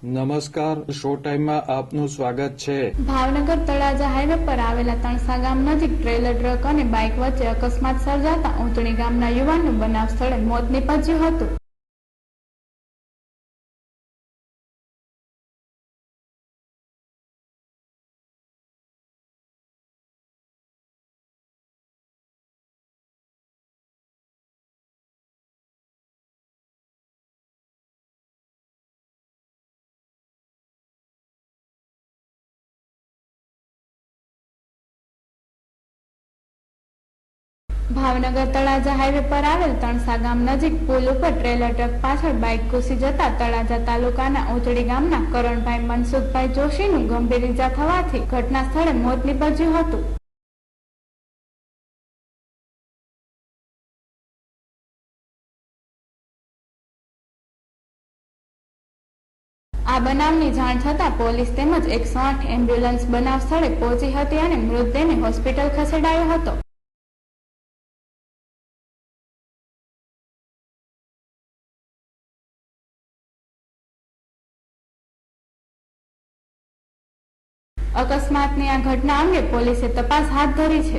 નમસ્કાર, શો ટાઈમમાં આપનું સ્વાગત છે। ભાવનગર તળાજા હાઈવે પર આવેલા તણસા ગામ નજીક ટ્રેલર ટ્રક અને બાઇક વચ્ચે અકસ્માત સર્જાતા ઊંટણી ગામના યુવાનનું બનાવ સ્થળે મોત નીપજ્યું હતું। ભાવનગર તળાજા હાઈવે પર આવેલ તણસા ગામ નજીક પુલ ઉપર ટ્રેલર ટ્રક પાછળ બાઇક ઘૂસી જતા તળાજા તાલુકાના ઊંટડી ગામના કરણભાઈ મનસુખભાઈ જોશીનું ગંભીર ઈજા થવાથી ઘટના સ્થળે મોત નીપજ્યું હતું। આ બનાવની જાણ થતાં પોલીસ તેમજ 108 એમ્બ્યુલન્સ બનાવ સ્થળે પહોંચી હતી અને મૃતદેહને હોસ્પિટલ ખસેડાયો હતો। અકસ્માતની આ ઘટના અંગે પોલીસે તપાસ હાથ ધરી છે।